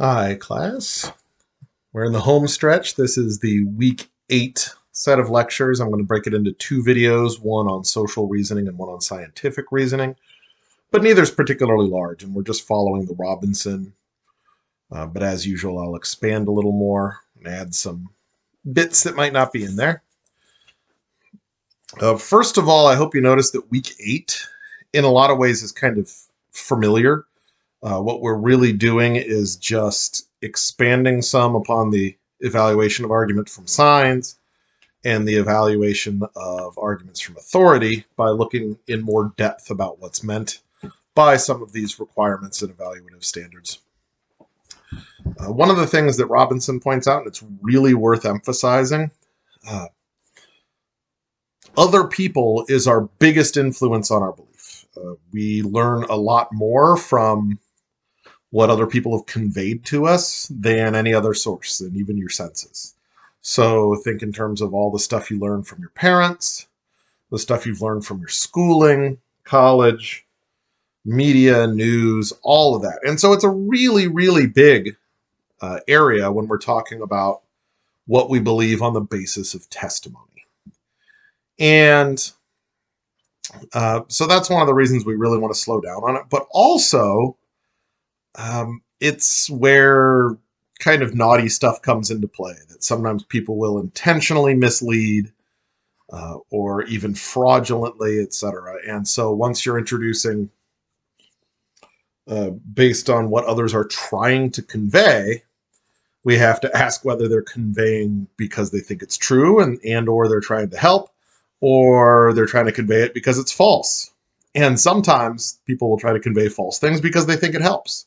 Hi, class. We're in the home stretch. This is the week 8 set of lectures. I'm going to break it into two videos, one on social reasoning and one on scientific reasoning. But neither is particularly large, and we're just following the Robinson. But as usual, I'll expand a little more and add some bits that might not be in there. First of all, I hope you notice that week 8, in a lot of ways, is kind of familiar. What we're really doing is just expanding some upon the evaluation of argument from signs and the evaluation of arguments from authority by looking in more depth about what's meant by some of these requirements and evaluative standards. One of the things that Robinson points out, and it's really worth emphasizing, other people is our biggest influence on our belief. We learn a lot more from what other people have conveyed to us than any other source, and even your senses. So think in terms of all the stuff you learn from your parents, the stuff you've learned from your schooling, college, media, news, all of that. And so it's a really, really big area when we're talking about what we believe on the basis of testimony. And so that's one of the reasons we really want to slow down on it. But also, it's where kind of naughty stuff comes into play, that sometimes people will intentionally mislead or even fraudulently, etc. And so once you're introducing based on what others are trying to convey, we have to ask whether they're conveying because they think it's true and or they're trying to help, or they're trying to convey it because it's false. And sometimes people will try to convey false things because they think it helps.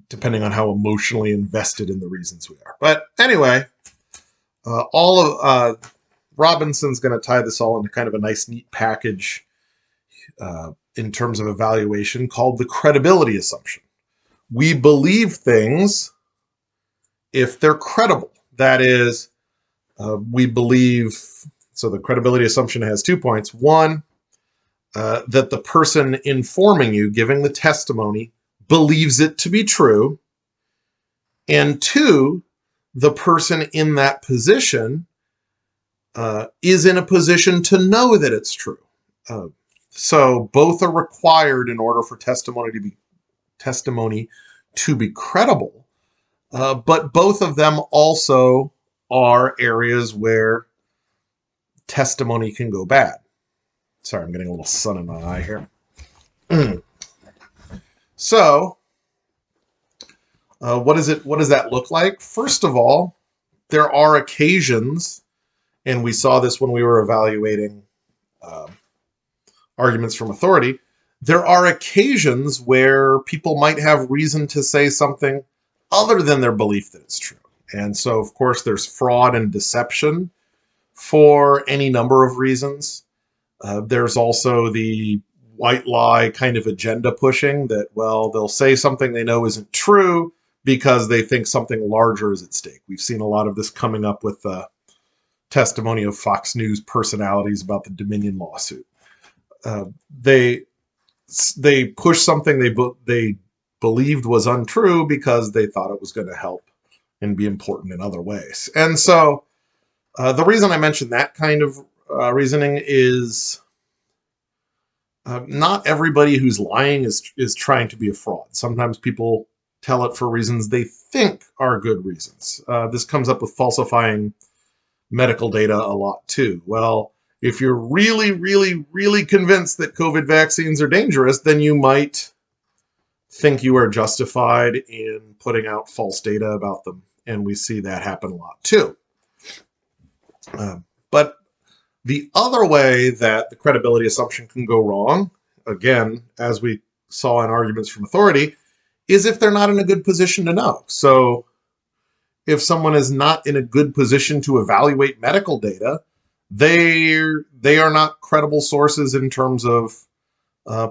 Depending on how emotionally invested in the reasons we are. But anyway, all of Robinson's going to tie this all into kind of a nice, neat package in terms of evaluation called the credibility assumption. We believe things if they're credible. That is, we believe, so the credibility assumption has 2 points. One, that the person informing you, giving the testimony, believes it to be true. And two, the person in that position is in a position to know that it's true. So both are required in order for testimony to be credible. But both of them also are areas where testimony can go bad. Sorry, I'm getting a little sun in my eye here. So, what does that look like? First of all, there are occasions, and we saw this when we were evaluating arguments from authority, there are occasions where people might have reason to say something other than their belief that it's true. And so, of course, there's fraud and deception for any number of reasons. There's also the white lie kind of agenda pushing that, well, they'll say something they know isn't true because they think something larger is at stake. We've seen a lot of this coming up with the testimony of Fox News personalities about the Dominion lawsuit. They push something they believed was untrue because they thought it was going to help and be important in other ways. And so the reason I mentioned that kind of reasoning is not everybody who's lying is trying to be a fraud. Sometimes people tell it for reasons they think are good reasons. This comes up with falsifying medical data a lot too. Well, if you're really, really, really convinced that COVID vaccines are dangerous, then you might think you are justified in putting out false data about them. And we see that happen a lot too. But the other way that the credibility assumption can go wrong, again, as we saw in arguments from authority, is if they're not in a good position to know. So if someone is not in a good position to evaluate medical data, they are not credible sources in terms of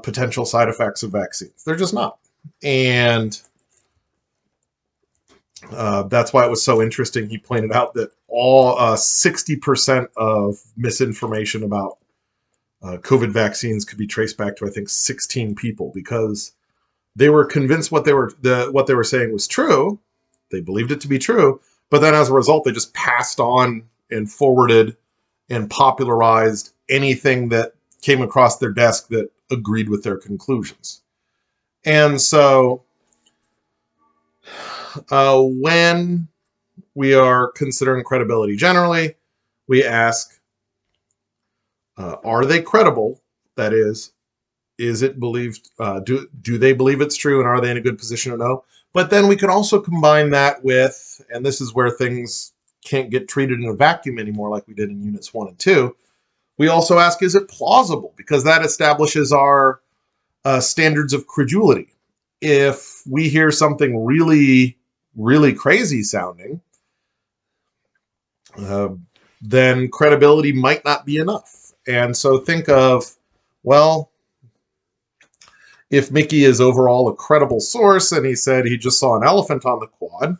potential side effects of vaccines. They're just not. And that's why it was so interesting. He pointed out that all 60% of misinformation about COVID vaccines could be traced back to, I think, 16 people because they were convinced what they were saying was true. They believed it to be true, but then as a result, they just passed on and forwarded and popularized anything that came across their desk that agreed with their conclusions. And so when we are considering credibility generally, we ask, are they credible? That is it believed, do they believe it's true, and are they in a good position to know? But then we can also combine that with, and this is where things can't get treated in a vacuum anymore like we did in Units 1 and 2, we also ask, is it plausible? Because that establishes our standards of credulity. If we hear something really, really crazy sounding, then credibility might not be enough. And so think of, well, if Mickey is overall a credible source and he said he just saw an elephant on the quad,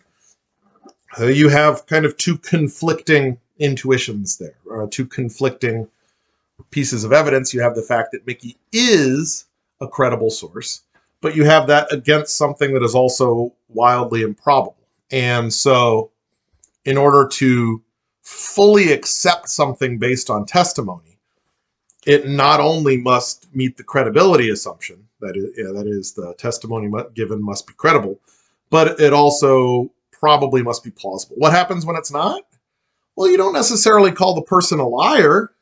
you have kind of two conflicting intuitions there, or two conflicting pieces of evidence. You have the fact that Mickey is a credible source, but you have that against something that is also wildly improbable. And so in order to fully accept something based on testimony, it not only must meet the credibility assumption, that is the testimony given must be credible, but it also probably must be plausible. What happens when it's not? Well, you don't necessarily call the person a liar.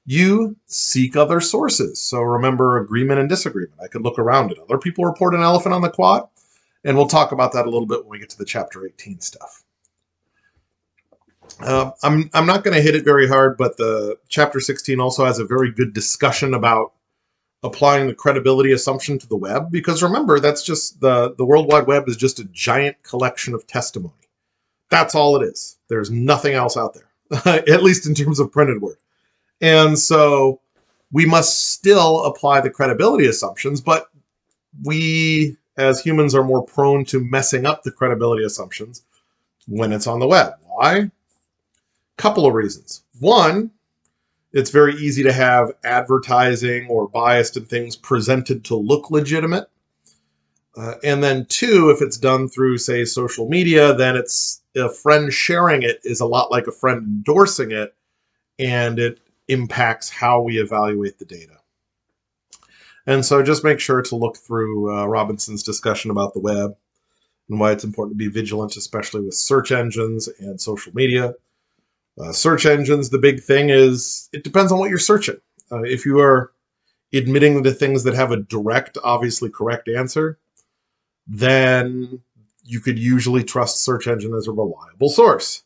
You seek other sources. So remember agreement and disagreement. I could look around at other people report an elephant on the quad, and we'll talk about that a little bit when we get to the chapter 18 stuff. I'm not going to hit it very hard, but the chapter 16 also has a very good discussion about applying the credibility assumption to the web, because remember, that's just the World Wide Web is just a giant collection of testimony. That's all it is. There's nothing else out there, at least in terms of printed word. And so we must still apply the credibility assumptions, but we as humans are more prone to messing up the credibility assumptions when it's on the web. Why? Couple of reasons. One, it's very easy to have advertising or biased and things presented to look legitimate. And then two, if it's done through, say, social media, then it's a friend sharing it is a lot like a friend endorsing it, and it impacts how we evaluate the data. And so just make sure to look through Robinson's discussion about the web and why it's important to be vigilant, especially with search engines and social media. Search engines, the big thing is it depends on what you're searching. If you are admitting to things that have a direct, obviously correct answer, then you could usually trust search engine as a reliable source.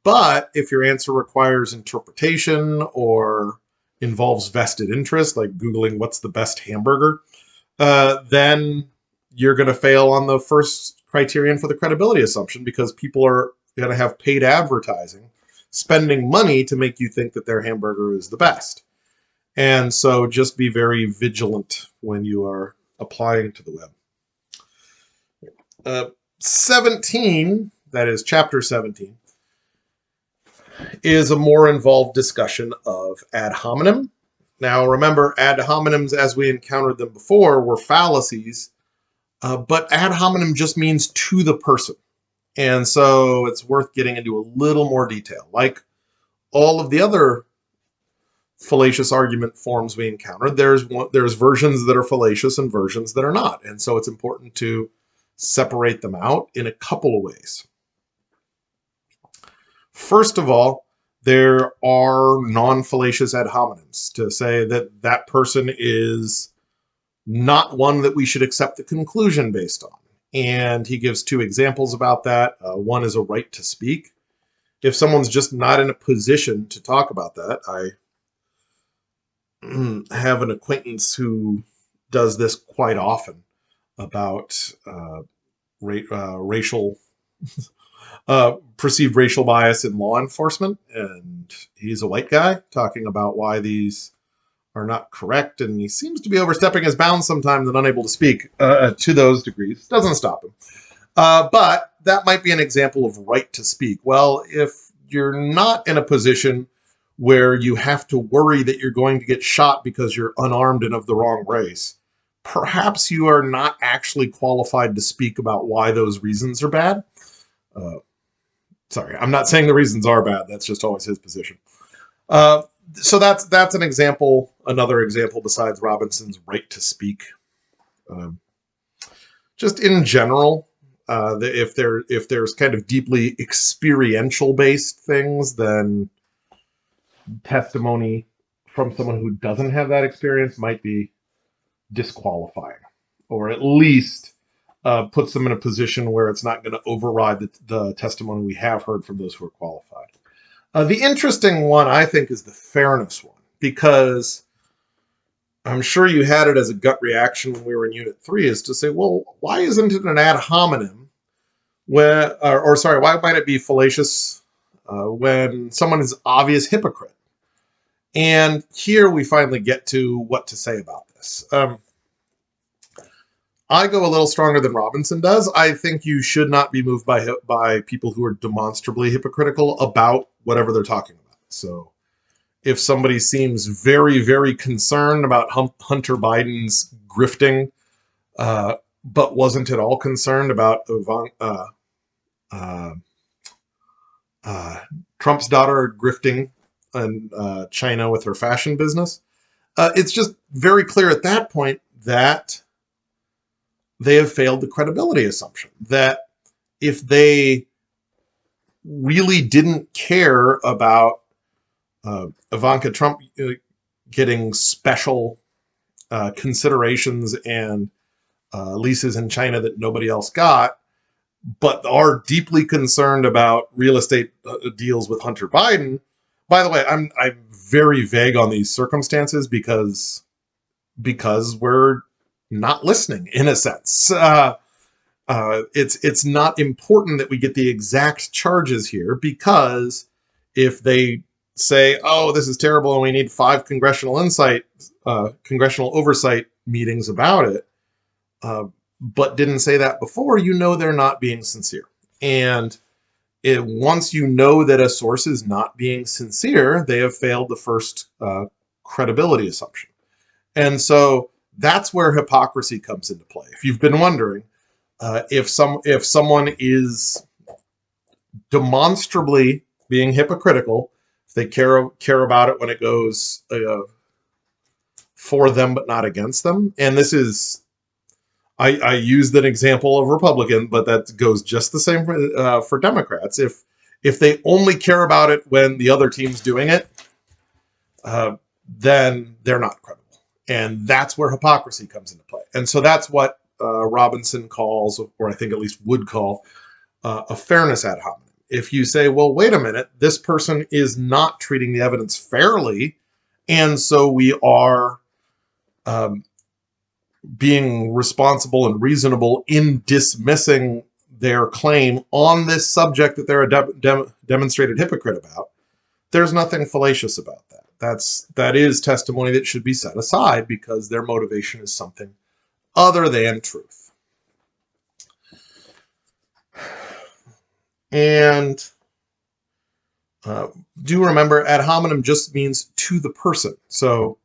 But if your answer requires interpretation or involves vested interest, like Googling what's the best hamburger, then you're going to fail on the first criterion for the credibility assumption, because people are going to have paid advertising spending money to make you think that their hamburger is the best. And so just be very vigilant when you are applying to the web. 17, that is chapter 17, is a more involved discussion of ad hominem. Now remember, ad hominems as we encountered them before were fallacies, but ad hominem just means to the person. And so it's worth getting into a little more detail. Like all of the other fallacious argument forms we encountered, there's versions that are fallacious and versions that are not. And so it's important to separate them out in a couple of ways. First of all, there are non-fallacious ad hominems, to say that that person is not one that we should accept the conclusion based on. And he gives two examples about that. One is a right to speak. If someone's just not in a position to talk about that, I have an acquaintance who does this quite often about racial, perceived racial bias in law enforcement. And he's a white guy talking about why these are not correct, and he seems to be overstepping his bounds sometimes and unable to speak to those degrees. Doesn't stop him. But that might be an example of right to speak. Well, if you're not in a position where you have to worry that you're going to get shot because you're unarmed and of the wrong race, perhaps you are not actually qualified to speak about why those reasons are bad. Uh, Sorry, I'm not saying the reasons are bad. That's just always his position. So that's an example, another example besides Robinson's right to speak. Um, just in general, if there's kind of deeply experiential based things, then testimony from someone who doesn't have that experience might be disqualifying, or at least puts them in a position where it's not going to override the testimony we have heard from those who are qualified. The interesting one, I think, is the fairness one, because I'm sure you had it as a gut reaction when we were in Unit 3, is to say, well, why isn't it an ad hominem why might it be fallacious when someone is obvious hypocrite? And here we finally get to what to say about this. I go a little stronger than Robinson does. I think you should not be moved by people who are demonstrably hypocritical about whatever they're talking about. So if somebody seems very, very concerned about Hunter Biden's grifting, but wasn't at all concerned about Trump's daughter grifting in China with her fashion business, it's just very clear at that point that they have failed the credibility assumption. That if they really didn't care about Ivanka Trump getting special considerations and leases in China that nobody else got, but are deeply concerned about real estate deals with Hunter Biden. By the way, I'm very vague on these circumstances because we're not listening, in a sense. It's not important that we get the exact charges here, because if they say, "Oh, this is terrible, and we need 5 congressional oversight meetings about it," but didn't say that before, they're not being sincere. And once you know that a source is not being sincere, they have failed the first credibility assumption. And so that's where hypocrisy comes into play. If you've been wondering, if someone is demonstrably being hypocritical, if they care about it when it goes for them but not against them, and this is, I used an example of Republican, but that goes just the same for Democrats. If they only care about it when the other team's doing it, then they're not credible. And that's where hypocrisy comes into play. And so that's what Robinson calls, or I think at least would call, a fairness ad hominem. If you say, well, wait a minute, this person is not treating the evidence fairly, and so we are being responsible and reasonable in dismissing their claim on this subject that they're a demonstrated hypocrite about, there's nothing fallacious about that. That is testimony that should be set aside because their motivation is something other than truth. And do remember, ad hominem just means to the person. So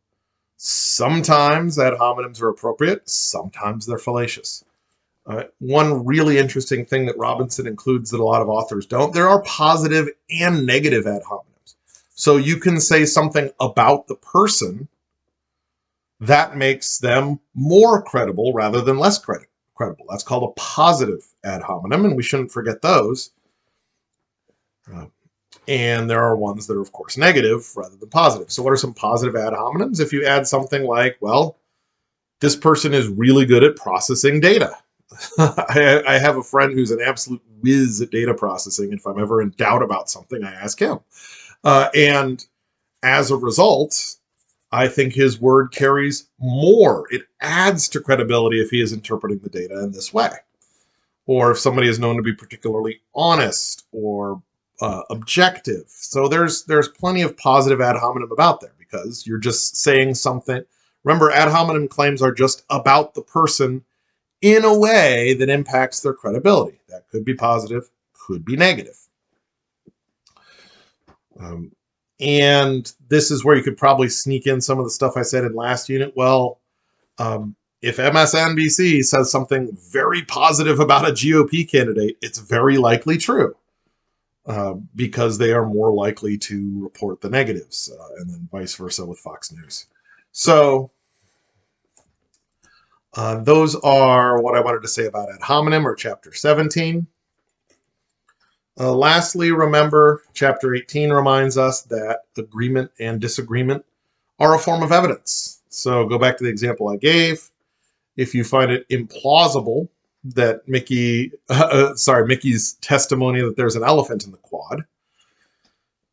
sometimes ad hominems are appropriate, sometimes they're fallacious. One really interesting thing that Robinson includes that a lot of authors don't, there are positive and negative ad hominems. So you can say something about the person that makes them more credible rather than less credible. That's called a positive ad hominem, and we shouldn't forget those. And there are ones that are, of course, negative rather than positive. So what are some positive ad hominems? If you add something like, well, this person is really good at processing data. I have a friend who's an absolute whiz at data processing. If I'm ever in doubt about something, I ask him. And as a result, I think his word carries more. It adds to credibility if he is interpreting the data in this way. Or if somebody is known to be particularly honest or objective. So there's plenty of positive ad hominem about there because you're just saying something. Remember, ad hominem claims are just about the person in a way that impacts their credibility. That could be positive, could be negative. And this is where you could probably sneak in some of the stuff I said in last unit. Well, if MSNBC says something very positive about a GOP candidate, it's very likely true. Because they are more likely to report the negatives, and then vice versa with Fox News. So those are what I wanted to say about ad hominem, or Chapter 17. Lastly, remember, Chapter 18 reminds us that agreement and disagreement are a form of evidence. So go back to the example I gave. If you find it implausible that Mickey's testimony that there's an elephant in the quad,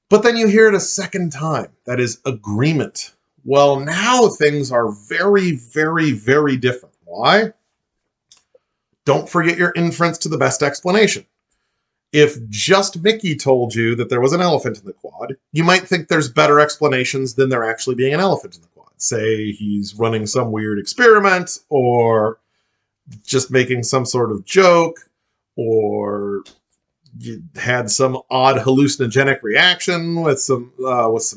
but then you hear it a second time, that is agreement. Well, now things are very, very, very different. Why? Don't forget your inference to the best explanation. If just Mickey told you that there was an elephant in the quad, you might think there's better explanations than there actually being an elephant in the quad. Say he's running some weird experiment, or just making some sort of joke, or you had some odd hallucinogenic reaction with some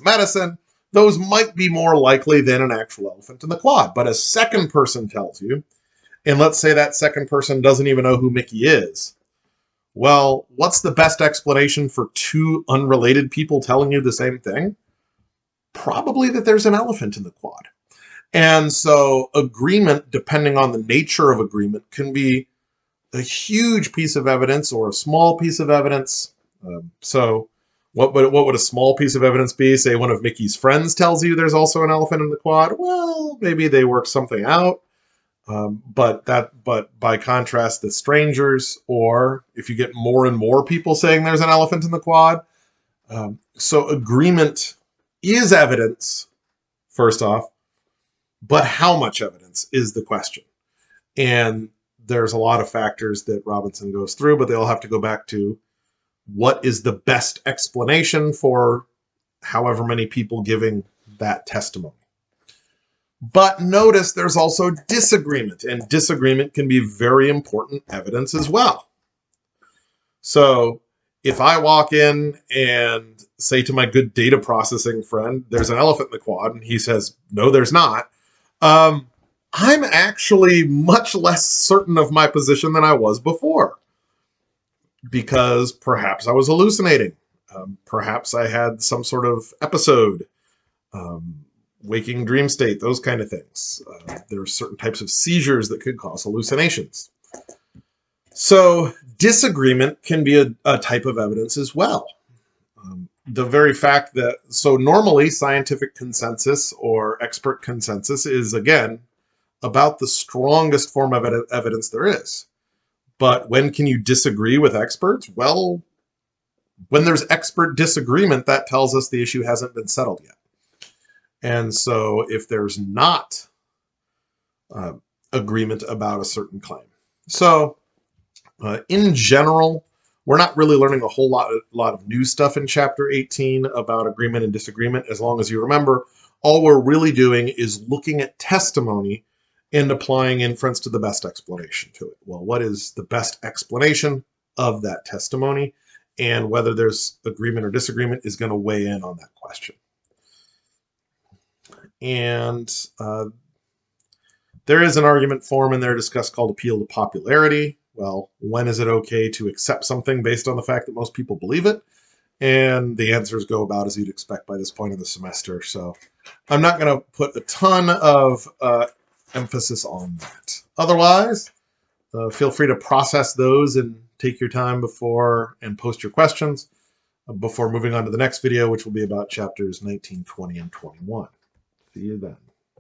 medicine. Those might be more likely than an actual elephant in the quad. But a second person tells you, and let's say that second person doesn't even know who Mickey is. Well, what's the best explanation for two unrelated people telling you the same thing? Probably that there's an elephant in the quad. And so agreement, depending on the nature of agreement, can be a huge piece of evidence or a small piece of evidence. So what would a small piece of evidence be? Say one of Mickey's friends tells you there's also an elephant in the quad. Well, maybe they work something out. But by contrast, the strangers, or if you get more and more people saying there's an elephant in the quad. So agreement is evidence, first off, but how much evidence is the question. And there's a lot of factors that Robinson goes through, but they all have to go back to what is the best explanation for however many people giving that testimony. But notice there's also disagreement, and disagreement can be very important evidence as well. So if I walk in and say to my good data processing friend, there's an elephant in the quad, and he says, no, there's not, I'm actually much less certain of my position than I was before, because perhaps I was hallucinating. Perhaps I had some sort of episode, waking dream state, those kind of things. There are certain types of seizures that could cause hallucinations. So disagreement can be a type of evidence as well. The very fact that, so normally scientific consensus or expert consensus is, again, about the strongest form of evidence there is. But when can you disagree with experts? Well, when there's expert disagreement, that tells us the issue hasn't been settled yet. And so if there's not agreement about a certain claim. So in general, we're not really learning a whole lot of new stuff in Chapter 18 about agreement and disagreement. As long as you remember, all we're really doing is looking at testimony and applying inference to the best explanation to it. Well, what is the best explanation of that testimony? And whether there's agreement or disagreement is going to weigh in on that question. And there is an argument form in there discussed called appeal to popularity. Well, when is it okay to accept something based on the fact that most people believe it? And the answers go about as you'd expect by this point in the semester. So I'm not going to put a ton of emphasis on that. Otherwise, feel free to process those and take your time before and post your questions before moving on to the next video, which will be about chapters 19, 20, and 21. See you then.